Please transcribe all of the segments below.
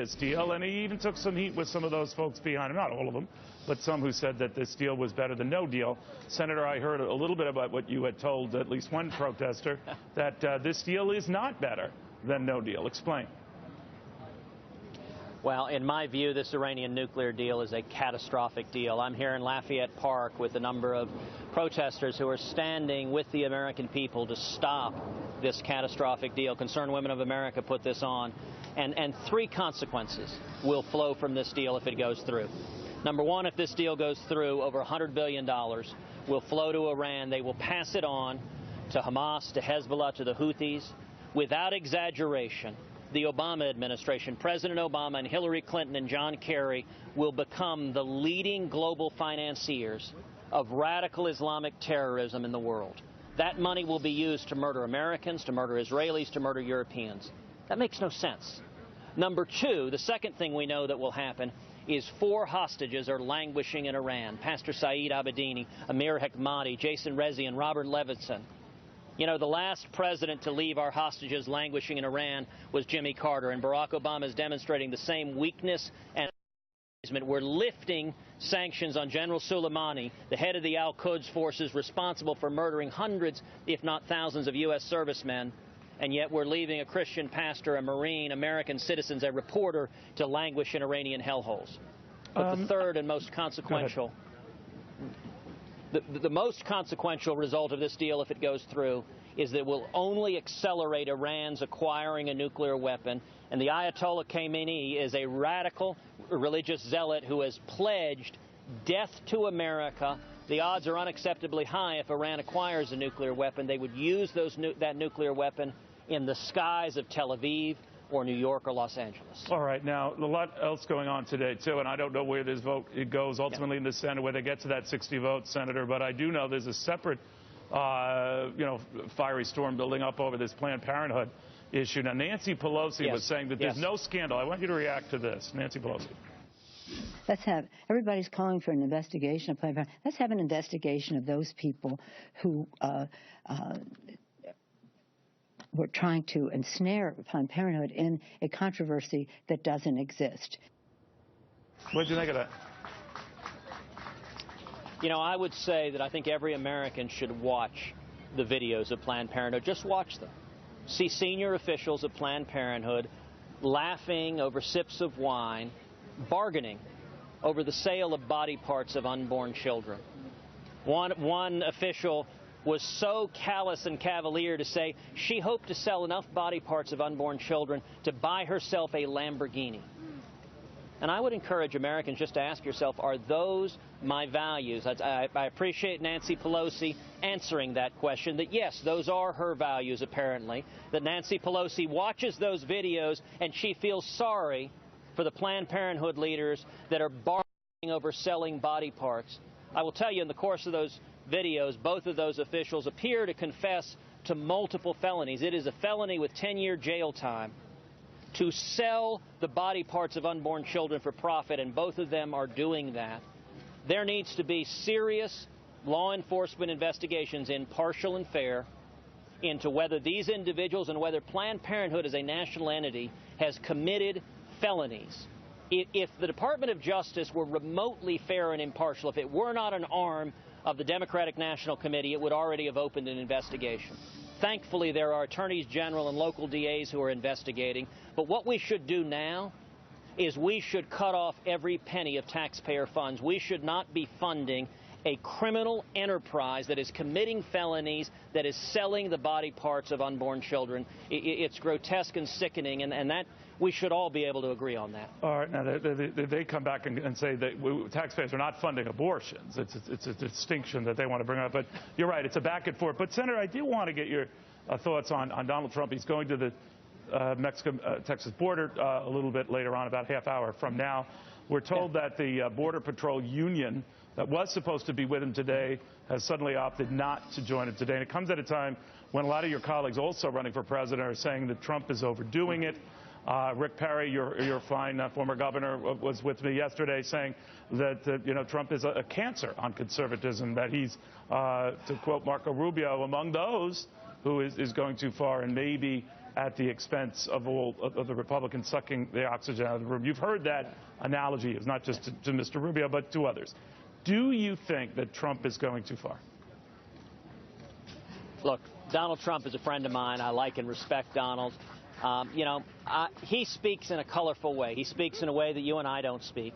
this deal, and he even took some heat with some of those folks behind him, not all of them, but some who said that this deal was better than no deal. Senator, I heard a little bit about what you had told at least one protester, that this deal is not better than no deal. Explain. Well, in my view, this Iranian nuclear deal is a catastrophic deal. I'm here in Lafayette Park with a number of protesters who are standing with the American people to stop this catastrophic deal. Concerned Women of America put this on. And three consequences will flow from this deal if it goes through. Number one, if this deal goes through, over $100 billion will flow to Iran. They will pass it on to Hamas, to Hezbollah, to the Houthis. Without exaggeration, the Obama administration, President Obama and Hillary Clinton and John Kerry, will become the leading global financiers of radical Islamic terrorism in the world. That money will be used to murder Americans, to murder Israelis, to murder Europeans. That makes no sense. Number two, the second thing we know that will happen is 4 hostages are languishing in Iran. Pastor Saeed Abedini, Amir Hekmati, Jason Rezi, and Robert Levinson. You know, the last president to leave our hostages languishing in Iran was Jimmy Carter, and Barack Obama is demonstrating the same weakness and we're lifting sanctions on General Soleimani, the head of the Al-Quds forces responsible for murdering hundreds, if not thousands, of U.S. servicemen, and yet we're leaving a Christian pastor, a Marine, American citizens, a reporter to languish in Iranian hellholes. But the third and most consequential, the most consequential result of this deal, if it goes through, is that it will only accelerate Iran's acquiring a nuclear weapon. And the Ayatollah Khamenei is a radical religious zealot who has pledged death to America. The odds are unacceptably high if Iran acquires a nuclear weapon. They would use that nuclear weapon in the skies of Tel Aviv or New York or Los Angeles. All right. Now, a lot else going on today, too, and I don't know where this vote goes ultimately in the Senate, where they get to that 60 votes, Senator, but I do know there's a separate, fiery storm building up over this Planned Parenthood issue. Now, Nancy Pelosi was saying that there's no scandal. I want you to react to this. Nancy Pelosi. Everybody's calling for an investigation of Planned Parenthood. Let's have an investigation of those people who were trying to ensnare Planned Parenthood in a controversy that doesn't exist. What do you think of that? You know, I would say that I think every American should watch the videos of Planned Parenthood. Just watch them. See senior officials of Planned Parenthood laughing over sips of wine, bargaining over the sale of body parts of unborn children. One official was so callous and cavalier to say she hoped to sell enough body parts of unborn children to buy herself a Lamborghini. And I would encourage Americans just to ask yourself, are those my values? I appreciate Nancy Pelosi answering that question, that yes, those are her values apparently, that Nancy Pelosi watches those videos and she feels sorry for the Planned Parenthood leaders that are bargaining over selling body parts. I will tell you, in the course of those videos, both of those officials appear to confess to multiple felonies. It is a felony with 10-year jail time to sell the body parts of unborn children for profit, and both of them are doing that. There needs to be serious law enforcement investigations, impartial and fair, into whether these individuals and whether Planned Parenthood as a national entity has committed felonies. If the Department of Justice were remotely fair and impartial, if it were not an arm of the Democratic National Committee, it would already have opened an investigation. Thankfully, there are attorneys general and local DAs who are investigating. But what we should do now is we should cut off every penny of taxpayer funds. We should not be funding a criminal enterprise that is committing felonies, that is selling the body parts of unborn children. It's grotesque and sickening, and that we should all be able to agree on that. All right. Now, they come back and say that taxpayers are not funding abortions. It's a distinction that they want to bring up. But you're right. It's a back and forth. But, Senator, I do want to get your thoughts on Donald Trump. He's going to the Mexico-Texas border a little bit later on, about half hour from now. We're told that the Border Patrol union that was supposed to be with him today has suddenly opted not to join him today. And it comes at a time when a lot of your colleagues also running for president are saying that Trump is overdoing it. Rick Perry, your fine former governor, was with me yesterday saying that Trump is a cancer on conservatism, that he's, to quote Marco Rubio, among those who is going too far and maybe at the expense of all of the Republicans sucking the oxygen out of the room. You've heard that analogy. It's not just to Mr. Rubio, but to others. Do you think that Trump is going too far? Look, Donald Trump is a friend of mine. I like and respect Donald. He speaks in a colorful way. He speaks in a way that you and I don't speak.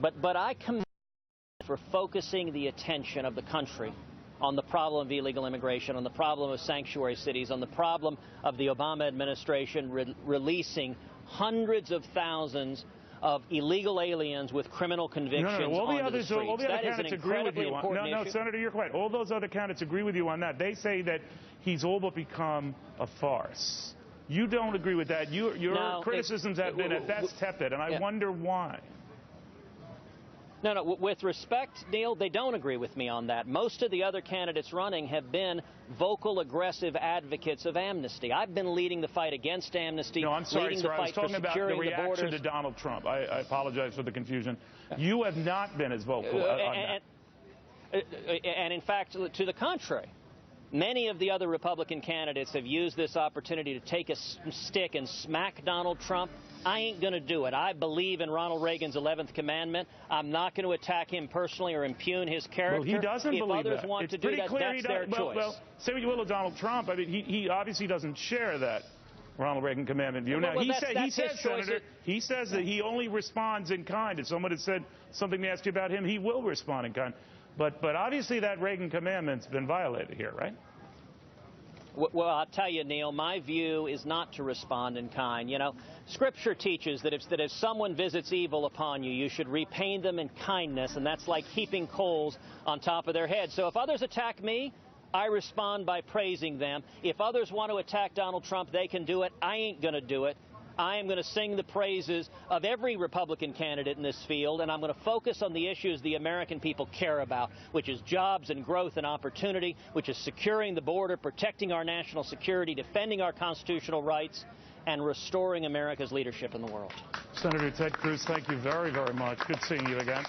But I commend him for focusing the attention of the country on the problem of illegal immigration, on the problem of sanctuary cities, on the problem of the Obama administration releasing hundreds of thousands of illegal aliens with criminal convictions onto the streets. All the other candidates agree with you on. No, Senator, you're correct. All those other candidates agree with you on that. They say that he's all but become a farce. You don't agree with that. Your criticisms have been at best tepid, and I wonder why. No, with respect, Neil, they don't agree with me on that. Most of the other candidates running have been vocal, aggressive advocates of amnesty. I've been leading the fight against amnesty, no, I'm sorry, leading sir. the I was fight for talking about the securing the reaction borders. to Donald Trump. I apologize for the confusion. You have not been as vocal on that. And in fact, to the contrary. Many of the other Republican candidates have used this opportunity to take a stick and smack Donald Trump. I ain't going to do it. I believe in Ronald Reagan's 11th commandment. I'm not going to attack him personally or impugn his character. Well, he doesn't believe that. If others want to do that, that's their choice. Well, say what you will of Donald Trump. I mean, he obviously doesn't share that Ronald Reagan commandment view. Now, he says, Senator, he says that he only responds in kind. If someone had said something nasty about him, he will respond in kind. But obviously that Reagan commandment's been violated here, right? Well, I'll tell you, Neil, my view is not to respond in kind. You know, Scripture teaches that if someone visits evil upon you, you should repay them in kindness, and that's like heaping coals on top of their head. So if others attack me, I respond by praising them. If others want to attack Donald Trump, they can do it. I ain't going to do it. I am going to sing the praises of every Republican candidate in this field, and I'm going to focus on the issues the American people care about, which is jobs and growth and opportunity, which is securing the border, protecting our national security, defending our constitutional rights, and restoring America's leadership in the world. Senator Ted Cruz, thank you very, very much. Good seeing you again.